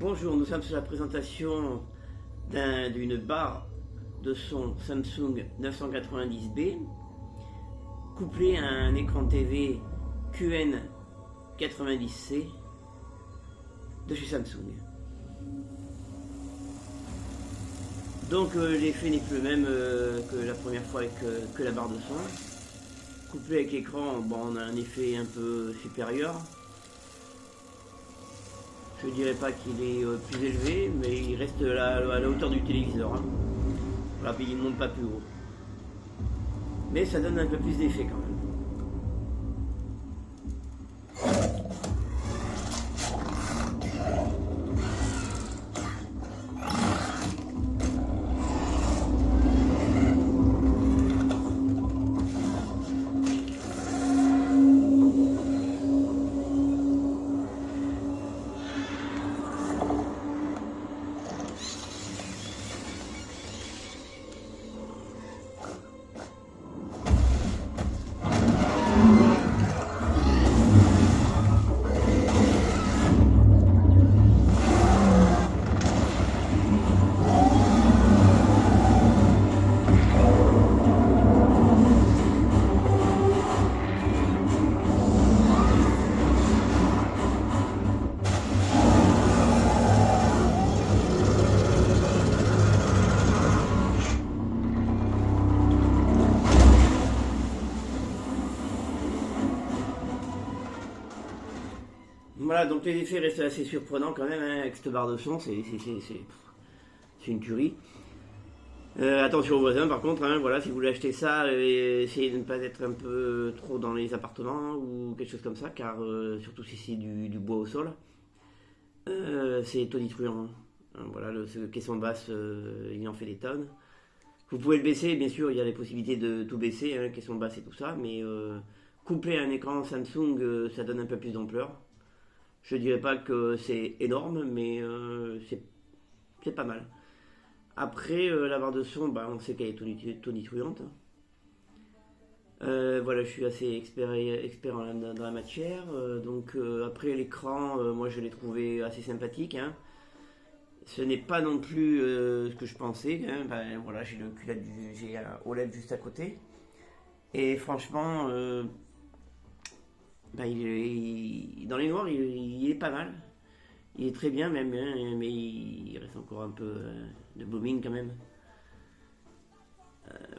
Bonjour, nous sommes sur la présentation d'une barre de son Samsung 990B couplée à un écran TV QN90C de chez Samsung. Donc l'effet n'est plus le même que la première fois avec que la barre de son. Couplé avec l'écran, bon, on a un effet un peu supérieur. Je dirais pas qu'il est plus élevé, mais il reste à la hauteur du téléviseur. Hein. Voilà, il ne monte pas plus haut. Mais ça donne un peu plus d'effet quand même. Voilà, donc les effets restent assez surprenants quand même, hein, avec cette barre de son, c'est une tuerie. Attention aux voisins par contre, hein, voilà, si vous voulez acheter ça, essayez de ne pas être un peu trop dans les appartements ou quelque chose comme ça, car surtout si c'est du bois au sol, c'est tonitruant. Hein, voilà, ce caisson basse, il en fait des tonnes. Vous pouvez le baisser, bien sûr, il y a les possibilités de tout baisser, hein, caisson basse et tout ça, mais couplé à un écran Samsung, ça donne un peu plus d'ampleur. Je dirais pas que c'est énorme, mais c'est pas mal. Après, la barre de son, bah, on sait qu'elle est tonitruante. Voilà, je suis assez expert dans la matière. Donc après l'écran, moi je l'ai trouvé assez sympathique. Hein. Ce n'est pas non plus ce que je pensais. Hein. Ben, voilà, j'ai un OLED juste à côté. Et franchement... ben, dans les noirs, il est pas mal. Il est très bien même, hein, mais il reste encore un peu de blooming quand même.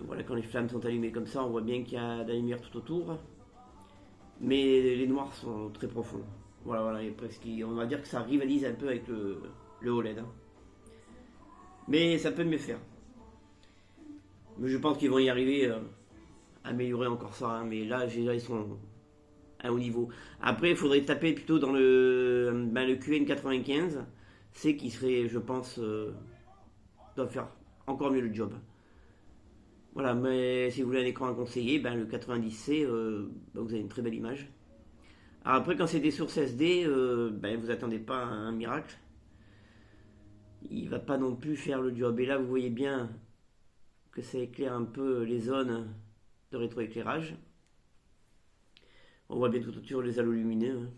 Voilà, quand les flammes sont allumées comme ça, on voit bien qu'il y a de la lumière tout autour. Mais les noirs sont très profonds. Voilà, presque, on va dire que ça rivalise un peu avec le OLED. Hein. Mais ça peut mieux faire. Mais je pense qu'ils vont y arriver à améliorer encore ça. Hein, mais là, ils sont... à haut niveau. Après, il faudrait taper plutôt dans le QN95, c'est qui serait, je pense, doit faire encore mieux le job. Voilà, mais si vous voulez un écran à conseiller, ben, le 90C, vous avez une très belle image. Alors après, quand c'est des sources SD, ben, vous attendez pas un miracle. Il va pas non plus faire le job. Et là, vous voyez bien que ça éclaire un peu les zones de rétroéclairage. On voit bien tout autour les halos lumineux. Hein.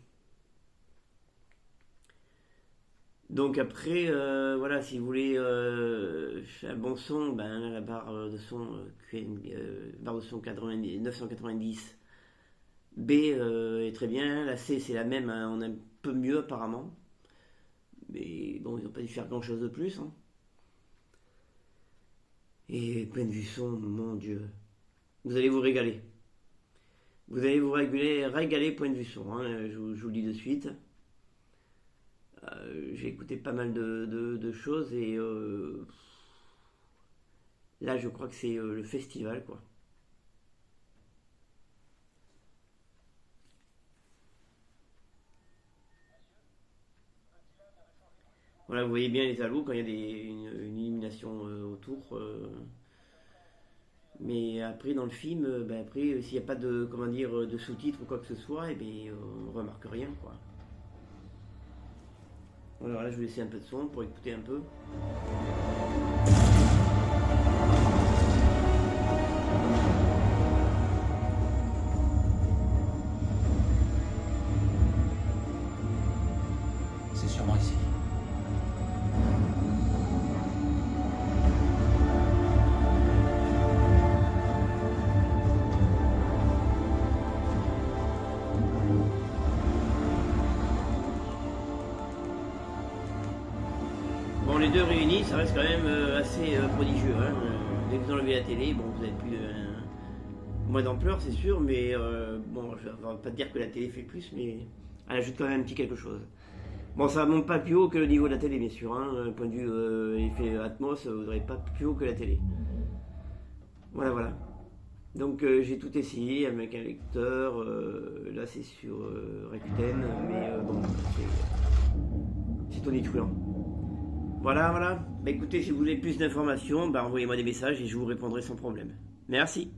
Donc après, voilà, si vous voulez un bon son, ben, la barre de son barre de son 990 B est très bien. La C c'est la même, hein, on a un peu mieux apparemment. Mais bon, ils n'ont pas dû faire grand chose de plus. Hein. Et point de vue son, mon Dieu. Vous allez vous régaler. Vous allez vous régaler point de vue son, hein, je vous le dis de suite. J'ai écouté pas mal de choses et là je crois que c'est le festival quoi. Voilà, vous voyez bien les halos quand il y a une illumination autour. Mais après dans le film, ben après s'il n'y a pas de comment dire de sous-titres ou quoi que ce soit, et ben on remarque rien quoi. Alors là je vais laisser un peu de son pour écouter un peu. C'est sûrement ici. les deux réunis, ça reste quand même assez prodigieux. Hein. Dès que vous enlevez la télé, bon, vous avez plus moins d'ampleur, c'est sûr, mais bon, je ne vais pas te dire que la télé fait plus, mais elle ajoute quand même un petit quelque chose. Bon, ça monte pas plus haut que le niveau de la télé, bien sûr. Hein. Point de vue effet Atmos, vous n'aurez pas plus haut que la télé. Voilà, voilà. Donc j'ai tout essayé avec un lecteur. Là, c'est sur Rakuten, mais bon, c'est tonitruant. Voilà, voilà. Bah, écoutez, si vous voulez plus d'informations, bah, envoyez-moi des messages et je vous répondrai sans problème. Merci.